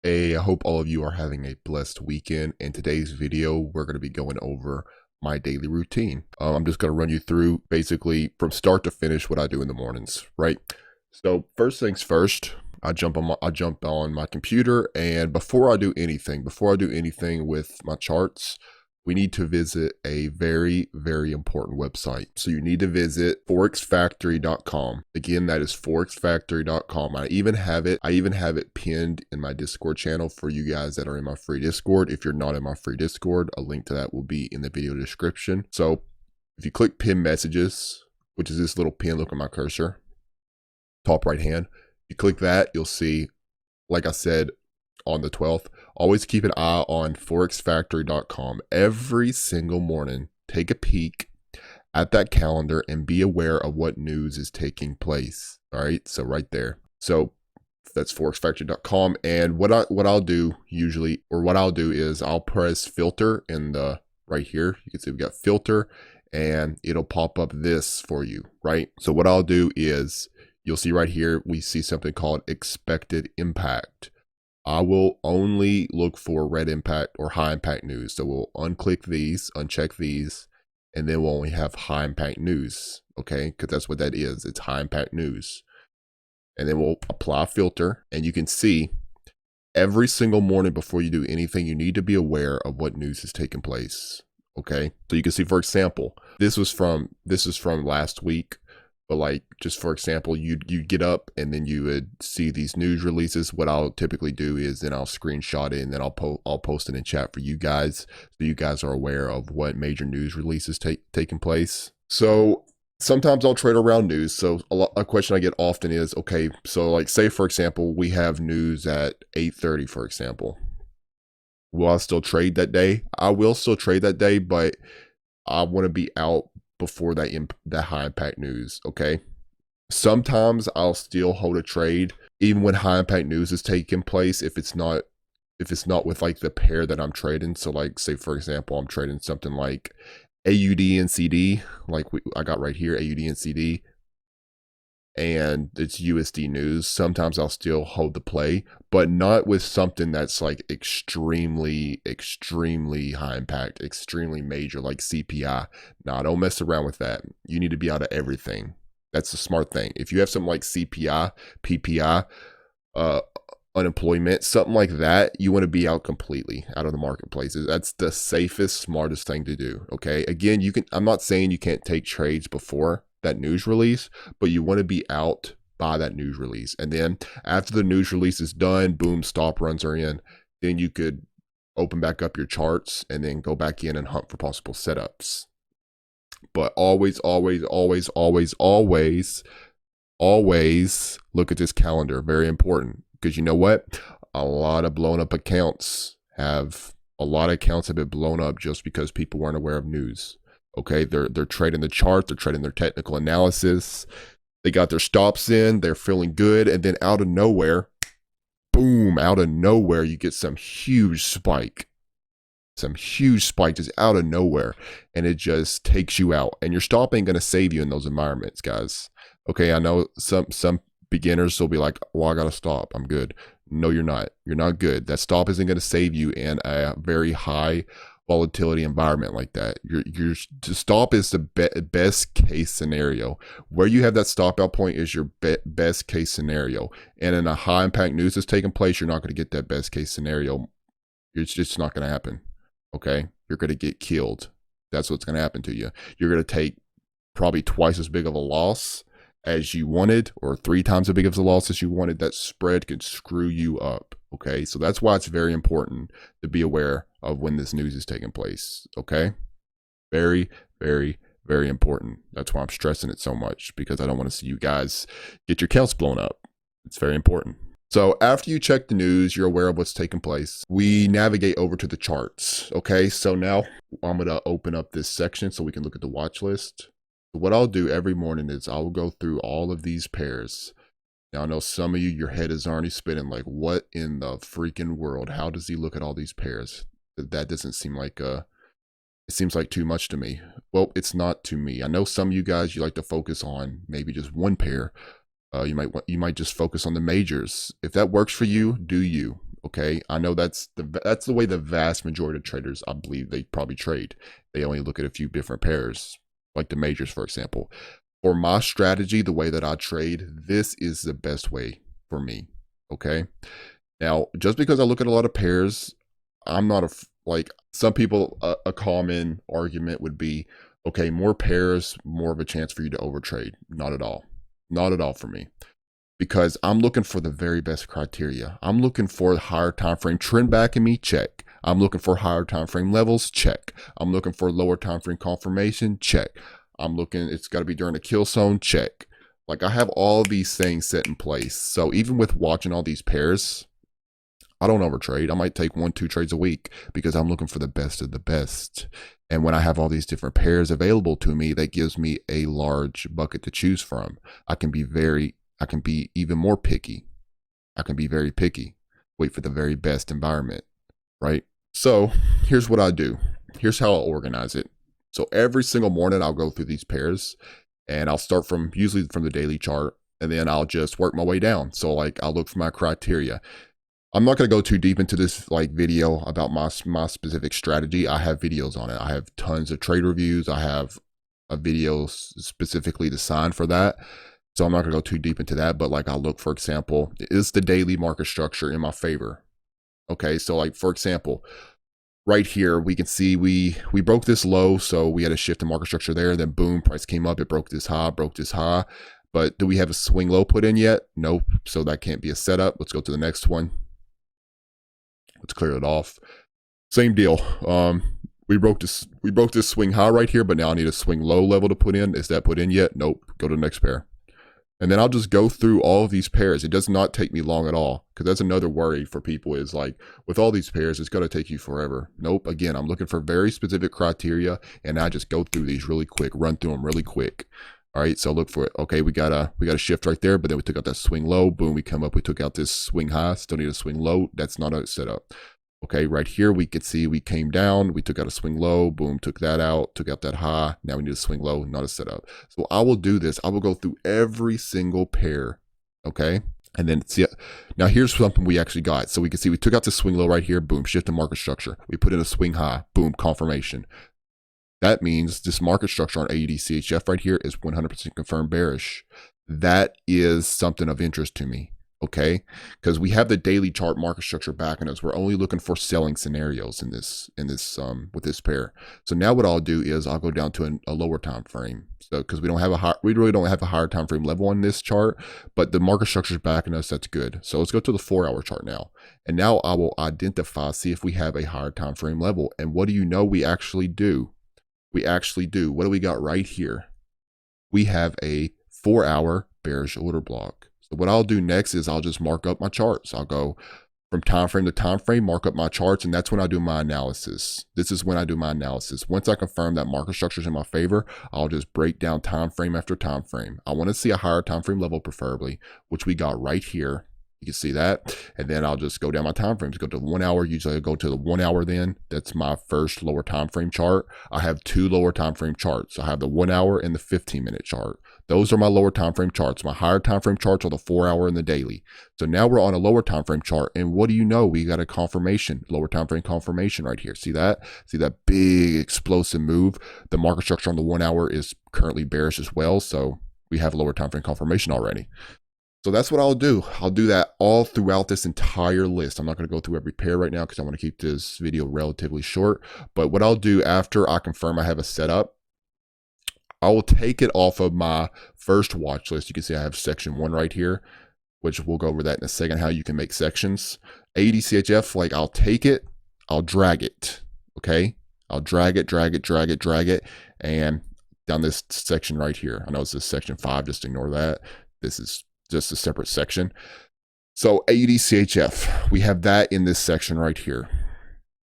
Hey, I hope all of you are having a blessed weekend. In today's video, we're going to be going over my daily routine. I'm just going to run you through basically from start to finish what I do in the mornings, right? So first things first, I jump on my computer, and before I do anything with my charts, we need to visit a very, very important website. So you need to visit forexfactory.com. Again, that is forexfactory.com. I even have it pinned in my Discord channel for you guys that are in my free Discord. If you're not in my free Discord, a link to that will be in the video description. So if you click pin messages, which is this little pin, look at my cursor, top right hand, you click that, you'll see, like I said, on the 12th, always keep an eye on forexfactory.com. Every single morning, take a peek at that calendar and be aware of what news is taking place. All right, so right there. So that's forexfactory.com. And what I'll do usually, or what I'll do is I'll press filter in the right here. You can see we got filter, and it'll pop up this for you, right? So what I'll do is you'll see right here, we see something called expected impact. I will only look for red impact or high impact news. So we'll uncheck these, and then we'll only have high impact news, okay? Because that's what that is, it's high impact news. And then we'll apply a filter, and you can see every single morning before you do anything, you need to be aware of what news is taking place, okay? So you can see, for example, this is from last week. But like, just for example, you get up and then you would see these news releases. What I'll typically do is then I'll screenshot it, and then I'll post it in chat for you guys, so you guys are aware of what major news releases taking place. So sometimes I'll trade around news. So a question I get often is, okay, so like say for example, we have news at 8:30, for example. Will I still trade that day? I will still trade that day, but I want to be out before that high impact news, okay? Sometimes I'll still hold a trade even when high impact news is taking place if it's not with like the pair that I'm trading. So like say for example, I'm trading something like AUD and CD, like I got right here, AUD and CD, and it's USD news. Sometimes I'll still hold the play, but not with something that's like extremely high impact, extremely major, like CPI. Nah, don't mess around with that. You need to be out of everything. That's the smart thing. If you have something like CPI, PPI, unemployment, something like that, you want to be out completely out of the marketplaces. That's the safest, smartest thing to do, okay? Again, I'm not saying you can't take trades before that news release, but you want to be out by that news release. And then after the news release is done, boom, stop runs are in, then you could open back up your charts and then go back in and hunt for possible setups. But always look at this calendar. Very important, because you know what, a lot of blown up accounts have been blown up just because people weren't aware of news. Okay, they're trading the chart, they're trading their technical analysis, they got their stops in, they're feeling good, and then out of nowhere, boom, out of nowhere, you get some huge spike just out of nowhere, and it just takes you out. And your stop ain't gonna save you in those environments, guys. Okay, I know some beginners will be like, well, I gotta stop, I'm good. No, you're not. You're not good. That stop isn't gonna save you in a very high volatility environment like that. Your stop is the best case scenario. Where you have that stop out point is your best case scenario. And in a high impact news that's taking place, you're not going to get that best case scenario. It's just not going to happen. Okay, you're going to get killed. That's what's going to happen to you. You're going to take probably twice as big of a loss as you wanted, or 3 times as big of a loss as you wanted. That spread could screw you up. Okay, so that's why it's very important to be aware of when this news is taking place. Okay, very important. That's why I'm stressing it so much, because I don't want to see you guys get your accounts blown up. It's very important. So after you check the news, you're aware of what's taking place, we navigate over to the charts. Okay, so now I'm gonna open up this section so we can look at the watch list. What I'll do every morning is I'll go through all of these pairs. Now I know some of you, your head is already spinning like, what in the freaking world? How does he look at all these pairs? That doesn't seem like it seems like too much to me. Well, it's not to me. I know some of you guys, you like to focus on maybe just one pair. You might just focus on the majors. If that works for you, do you. Okay, I know that's the way the vast majority of traders, I believe, they probably trade. They only look at a few different pairs, like the majors, for example. For my strategy, the way that I trade, this is the best way for me. Okay, now just because I look at a lot of pairs, I'm not like some people. A common argument would be, okay, more pairs, more of a chance for you to overtrade. Not at all. Not at all for me, because I'm looking for the very best criteria. I'm looking for the higher time frame trend back in me, check. I'm looking for higher time frame levels, check. I'm looking for lower time frame confirmation, check. I'm looking, it's got to be during a kill zone, check. Like I have all of these things set in place. So even with watching all these pairs, I don't overtrade. I might take 1-2 trades a week because I'm looking for the best of the best. And when I have all these different pairs available to me, that gives me a large bucket to choose from. I can be even more picky. I can be very picky. Wait for the very best environment, right? So here's what I do. Here's how I'll organize it. So every single morning I'll go through these pairs and I'll start from usually from the daily chart, and then I'll just work my way down. So like I'll look for my criteria. I'm not going to go too deep into this like video about my specific strategy. I have videos on it. I have tons of trade reviews. I have a video specifically designed for that. So I'm not going to go too deep into that, but like I'll look, for example, is the daily market structure in my favor? Okay, so like for example, right here, we can see we broke this low, so we had a shift in market structure there. Then boom, price came up, it broke this high. But do we have a swing low put in yet? Nope, so that can't be a setup. Let's go to the next one. Let's clear it off. Same deal. We broke this swing high right here, but now I need a swing low level to put in. Is that put in yet? Nope. Go to the next pair. And then I'll just go through all of these pairs. It does not take me long at all, because that's another worry for people is like, with all these pairs, it's going to take you forever. Nope. Again, I'm looking for very specific criteria, and I just go through these really quick, run through them really quick. All right, so look for it. Okay, we got a shift right there, but then we took out that swing low. Boom, we come up, we took out this swing high. Still need a swing low. That's not a setup. Okay, right here we could see we came down, we took out a swing low, boom, took that out, took out that high. Now we need a swing low, not a setup. So I will do this. I will go through every single pair, okay? And then see, now here's something we actually got. So we can see we took out the swing low right here, boom, shift to market structure. We put in a swing high, boom, confirmation. That means this market structure on AUD CHF right here is 100% confirmed bearish. That is something of interest to me. Okay, because we have the daily chart market structure backing us. We're only looking for selling scenarios in this with this pair. So now what I'll do is I'll go down to a lower time frame. So because we really don't have a higher time frame level on this chart, but the market structure is backing us. That's good. So let's go to the 4-hour chart now. And now I will identify, see if we have a higher time frame level. And what do you know? We actually do. We actually do. What do we got right here? We have a 4-hour bearish order block. So what I'll do next is I'll just mark up my charts. I'll go from time frame to time frame, mark up my charts, and that's when I do my analysis. This is when I do my analysis. Once I confirm that market structure is in my favor, I'll just break down time frame after time frame. I want to see a higher time frame level preferably, which we got right here. You can see that. And then I'll just go down my time frames, go to 1 hour. Usually I go to the 1 hour then. That's my first lower time frame chart. I have 2 lower time frame charts. I have the 1 hour and the 15-minute chart. Those are my lower time frame charts. My higher time frame charts are the 4-hour and the daily. So now we're on a lower time frame chart, and what do you know? We got a confirmation, lower time frame confirmation right here. See that? See that big explosive move? The market structure on the 1 hour is currently bearish as well, so we have lower time frame confirmation already. So that's what I'll do. I'll do that all throughout this entire list. I'm not going to go through every pair right now because I want to keep this video relatively short. But what I'll do after I confirm I have a setup, I will take it off of my first watch list. You can see I have section 1 right here, which we'll go over that in a second, how you can make sections. AUD-CHF, like I'll take it, I'll drag it, okay? I'll drag it, and down this section right here. I know it's this section 5, just ignore that. This is just a separate section. So AUD-CHF, we have that in this section right here.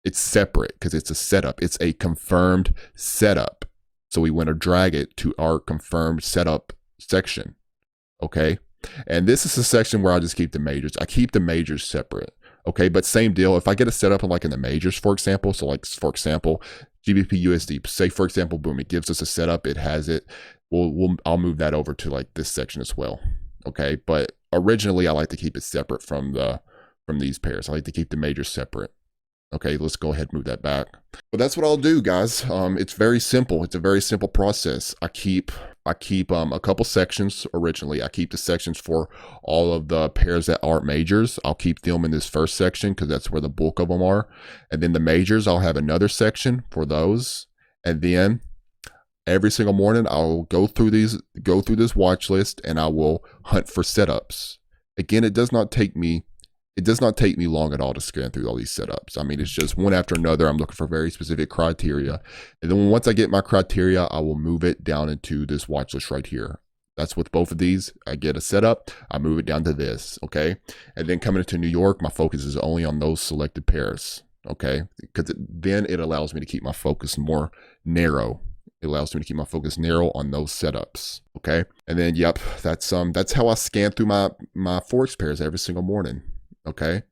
It's separate because it's a setup. It's a confirmed setup. So we want to drag it to our confirmed setup section, okay? And this is a section where I just keep the majors. I keep the majors separate, okay? But same deal, if I get a setup like in the majors, for example, so like, for example, GBP USD, say for example, boom, it gives us a setup, it has it. I'll move that over to like this section as well, okay? But originally I like to keep it separate from the from these pairs. I like to keep the majors separate. Okay, let's go ahead and move that back. But that's what I'll do, guys. It's very simple. It's a very simple process. I keep a couple sections originally. I keep the sections for all of the pairs that aren't majors. I'll keep them in this first section because that's where the bulk of them are. And then the majors, I'll have another section for those. And then every single morning, I'll go through this watch list, and I will hunt for setups. Again, it does not take me long at all to scan through all these setups. I mean, it's just one after another. I'm looking for very specific criteria. And then once I get my criteria, I will move it down into this watch list right here. That's with both of these. I get a setup, I move it down to this, okay? And then coming into New York, my focus is only on those selected pairs, okay? Because then it allows me to keep my focus more narrow. It allows me to keep my focus narrow on those setups, okay? And then, yep, that's how I scan through my Forex pairs every single morning. Okay,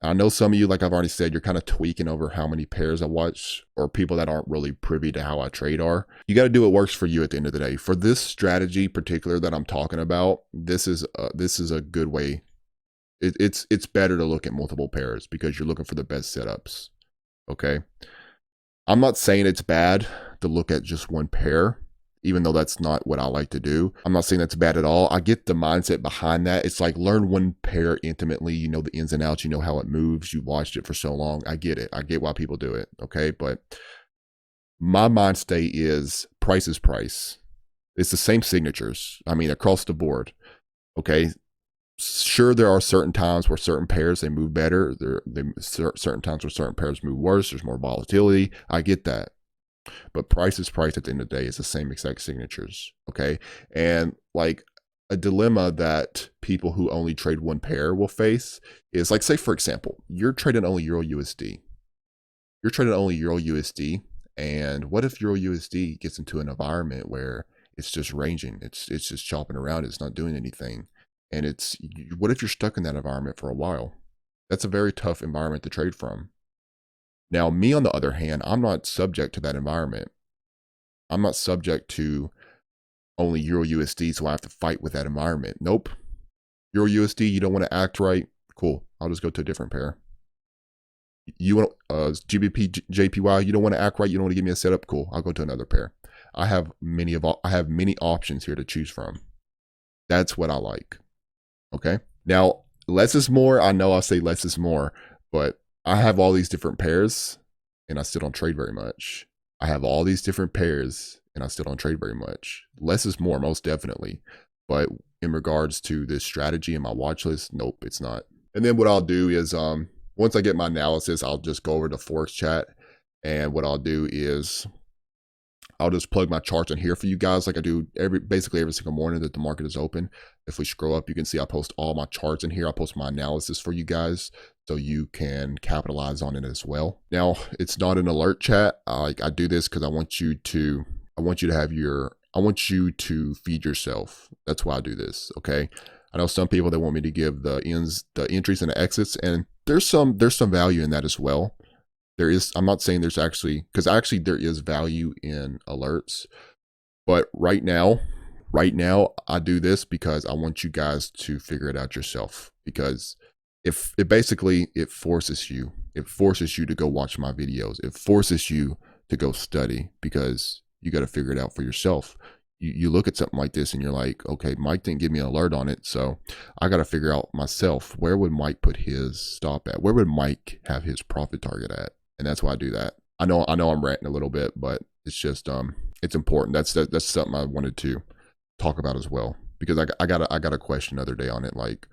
I know some of you, like I've already said, you're kind of tweaking over how many pairs I watch, or people that aren't really privy to how I trade are. You got to do what works for you at the end of the day. For this strategy particular that I'm talking about, this is a good way. It's better to look at multiple pairs because you're looking for the best setups. Okay, I'm not saying it's bad to look at just one pair, even though that's not what I like to do. I'm not saying that's bad at all. I get the mindset behind that. It's like learn one pair intimately. You know the ins and outs. You know how it moves. You watched it for so long. I get it. I get why people do it. Okay. But my mind state is price is price. It's the same signatures. I mean, across the board. Okay. Sure, there are certain times where certain pairs, they move better. Certain times where certain pairs move worse. There's more volatility. I get that. But price is price at the end of the day. It's the same exact signatures, okay? And like a dilemma that people who only trade one pair will face is like, say, for example, you're trading only Euro USD. You're trading only Euro USD. And what if Euro USD gets into an environment where it's just ranging? It's just chopping around. It's not doing anything. And what if you're stuck in that environment for a while? That's a very tough environment to trade from. Now, me, on the other hand, I'm not subject to that environment. I'm not subject to only Euro USD, so I have to fight with that environment. Nope. Euro USD, you don't want to act right? Cool. I'll just go to a different pair. You want GBP JPY, you don't want to act right? You don't want to give me a setup? Cool. I'll go to another pair. I have many options here to choose from. That's what I like. Okay. Now, less is more. I know I say less is more, but I have all these different pairs and I still don't trade very much. I have all these different pairs and I still don't trade very much. Less is more, most definitely. But in regards to this strategy in my watch list, nope, it's not. And then what I'll do is once I get my analysis, I'll just go over to Forex chat. And what I'll do is I'll just plug my charts in here for you guys like I do basically every single morning that the market is open. If we scroll up, you can see I post all my charts in here. I post my analysis for you guys so you can capitalize on it as well. Now, it's not an alert chat. I do this because I want you to feed yourself. That's why I do this, okay? I know some people that want me to give the entries and the exits, and there's some value in that as well. I'm not saying there's actually, because actually there is value in alerts, but right now I do this because I want you guys to figure it out yourself, because if it forces you to go watch my videos. It forces you to go study because you got to figure it out for yourself. You look at something like this and you're like, okay, Mike didn't give me an alert on it, so I got to figure out myself, where would Mike put his stop at? Where would Mike have his profit target at? And that's why I do that. I know I'm ranting a little bit, but it's just it's important. That's something I wanted to talk about as well, because I got a question the other day on it, like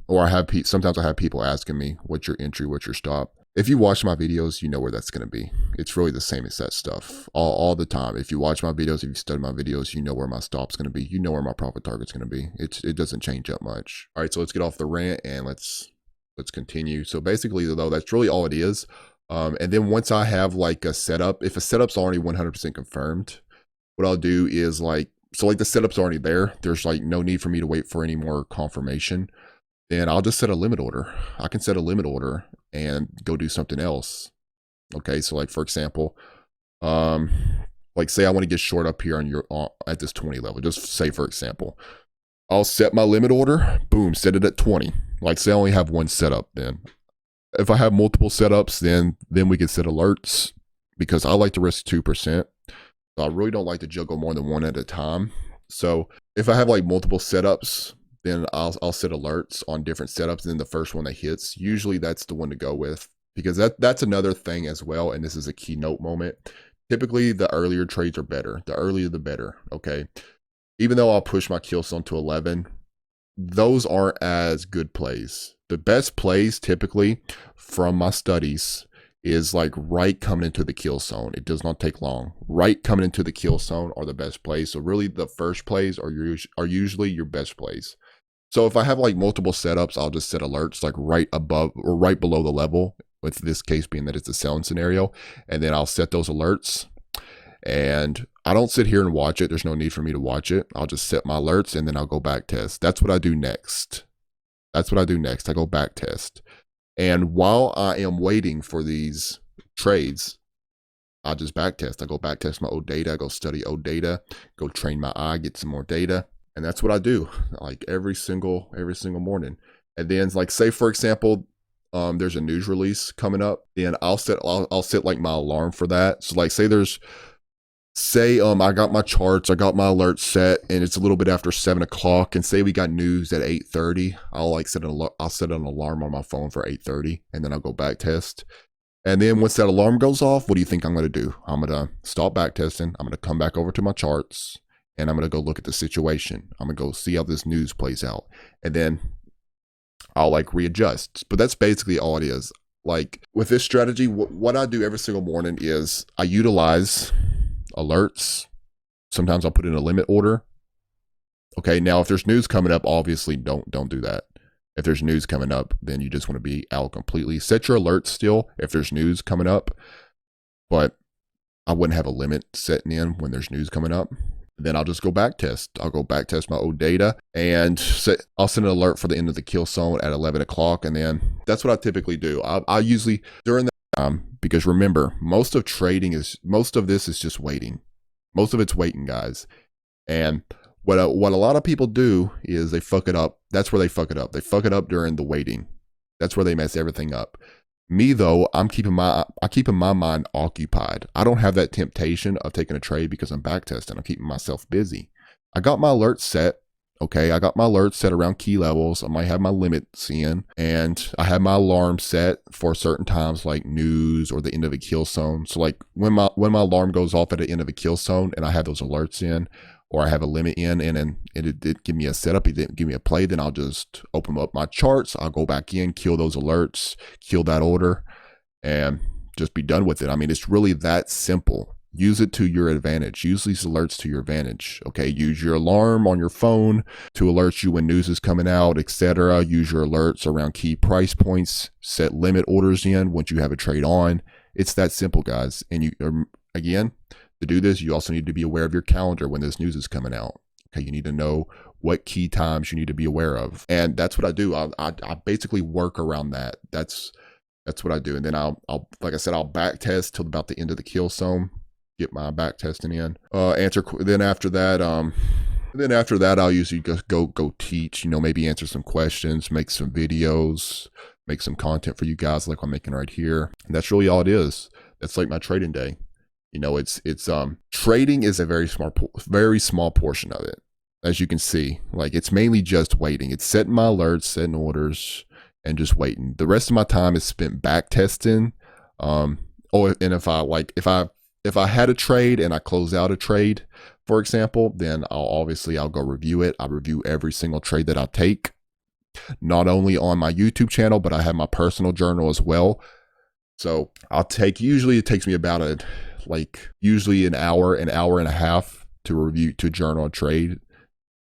or sometimes I have people asking me, what's your entry, what's your stop? If you watch my videos, you know where that's going to be. It's really the same as that stuff all the time. If you watch my videos, if you study my videos, you know where my stop's going to be. You know where my profit target's going to be. It doesn't change up much. All right, so let's get off the rant and let's continue. So basically, though, that's really all it is. And then once I have like a setup, if a setup's already 100% confirmed, what I'll do is the setup's already there. There's like no need for me to wait for any more confirmation. Then I'll just set a limit order. I can set a limit order and go do something else. Okay, so like for example, like say I want to get short up here at this 20 level. Just say for example, I'll set my limit order. Boom, set it at 20. Like say I only have one setup, then if I have multiple setups, then we can set alerts, because I like to risk 2%. So I really don't like to juggle more than one at a time. So if I have like multiple setups, then I'll set alerts on different setups, and then the first one that hits, usually that's the one to go with, because that's another thing as well. And this is a keynote moment. Typically the earlier trades are better. The earlier the better. Okay. Even though I'll push my kill zone to 11, those aren't as good plays. The best plays typically from my studies is like right coming into the kill zone. It does not take long. Right coming into the kill zone are the best plays. So really the first plays are usually your best plays. So if I have like multiple setups, I'll just set alerts like right above or right below the level, with this case being that it's a selling scenario. And then I'll set those alerts, and I don't sit here and watch it. There's no need for me to watch it. I'll just set my alerts, and then I'll go back test. That's what I do next. I go back test. And while I am waiting for these trades, I'll just back test. I go back test my old data. I go study old data, go train my eye, get some more data. And that's what I do like every single morning. And then like say, for example, there's a news release coming up, then I'll set like my alarm for that. So like say I got my charts, I got my alerts set, and it's a little bit after 7 o'clock, and say we got news at 8:30, I'll set an alarm on my phone for 8:30, and then I'll go back test. And then once that alarm goes off, what do you think I'm going to do? I'm going to stop back testing. I'm going to come back over to my charts, and I'm going to go look at the situation. I'm going to go see how this news plays out, and then I'll like readjust. But that's basically all it is. Like with this strategy, what I do every single morning is I utilize alerts. Sometimes I'll put in a limit order. Okay, now if there's news coming up, obviously don't do that. If there's news coming up, then you just want to be out completely. Set your alerts still if there's news coming up, but I wouldn't have a limit setting in when there's news coming up. Then I'll just go back test. I'll go back test my old data, and I'll send an alert for the end of the kill zone at 11 o'clock. And then that's what I typically do. I usually during that time, because remember, most of this is just waiting. Most of it's waiting, guys. And what a lot of people do is they fuck it up. That's where they fuck it up. They fuck it up during the waiting. That's where they mess everything up. Me though, I'm keeping my mind occupied. I don't have that temptation of taking a trade because I'm back testing. I'm keeping myself busy. I got my alerts set. Okay, I got my alerts set around key levels. I might have my limits in, and I have my alarm set for certain times like news or the end of a kill zone. So like when my alarm goes off at the end of a kill zone and I have those alerts in, or I have a limit in, and then it give me a setup, it didn't give me a play, then I'll just open up my charts. I'll go back in, kill those alerts, kill that order, and just be done with it. I mean, it's really that simple. Use it to your advantage. Use these alerts to your advantage. Okay, use your alarm on your phone to alert you when news is coming out, etc. Use your alerts around key price points. Set limit orders in once you have a trade on. It's that simple, guys. And you, again, to do this, you also need to be aware of your calendar when this news is coming out. Okay, you need to know what key times you need to be aware of, and that's what I do. I basically work around that. That's what I do, and then I'll like I said, I'll back test till about the end of the kill zone. Get my back testing in. Then after that, I'll usually just go teach. Maybe answer some questions, make some videos, make some content for you guys like I'm making right here. And that's really all it is. That's like my trading day. It's trading is a very small portion of it. As you can see, like it's mainly just waiting. It's setting my alerts, setting orders, and just waiting. The rest of my time is spent back testing. And if I had a trade and I close out a trade, for example, then I'll go review it. I review every single trade that I take, not only on my YouTube channel, but I have my personal journal as well. So usually it takes me about usually an hour and a half to journal a trade.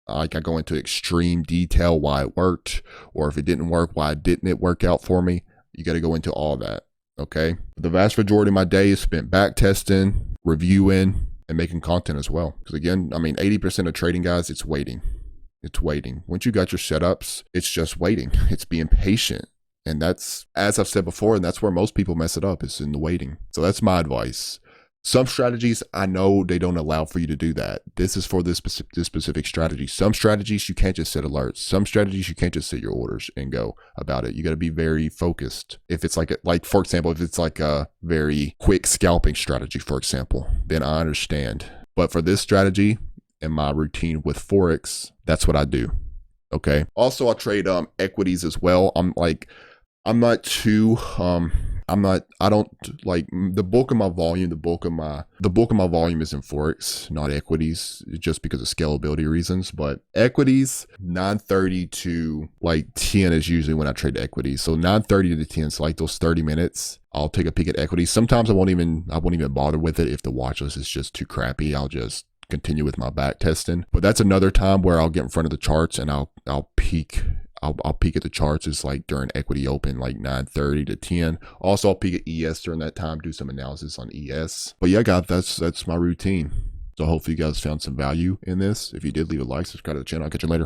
Like I go into extreme detail why it worked, or if it didn't work, why didn't it work out for me? You got to go into all that. Okay. The vast majority of my day is spent back testing, reviewing, and making content as well. Because again, 80% of trading, guys, it's waiting. It's waiting. Once you got your setups, it's just waiting. It's being patient. And that's, as I've said before, and that's where most people mess it up, is in the waiting. So that's my advice. Some strategies, I know they don't allow for you to do that. This is for this specific strategy. Some strategies, you can't just set alerts. Some strategies, you can't just set your orders and go about it. You got to be very focused. If it's like for example, if it's like a very quick scalping strategy, for example, then I understand. But for this strategy and my routine with Forex, that's what I do. Okay. Also, I trade equities as well. I don't like the bulk of my volume. The bulk of my volume is in Forex, not equities, just because of scalability reasons. But equities, 9:30 to like 10 is usually when I trade equities. So 9:30 to 10, so like those 30 minutes, I'll take a peek at equities. Sometimes I won't even bother with it if the watch list is just too crappy. I'll just continue with my back testing. But that's another time where I'll get in front of the charts and I'll peek. I'll peek at the charts. It's like during equity open, like 9:30 to 10. Also, I'll peek at ES during that time, do some analysis on ES. But yeah, guys, that's my routine. So hopefully you guys found some value in this. If you did, leave a like, subscribe to the channel. I'll catch you later.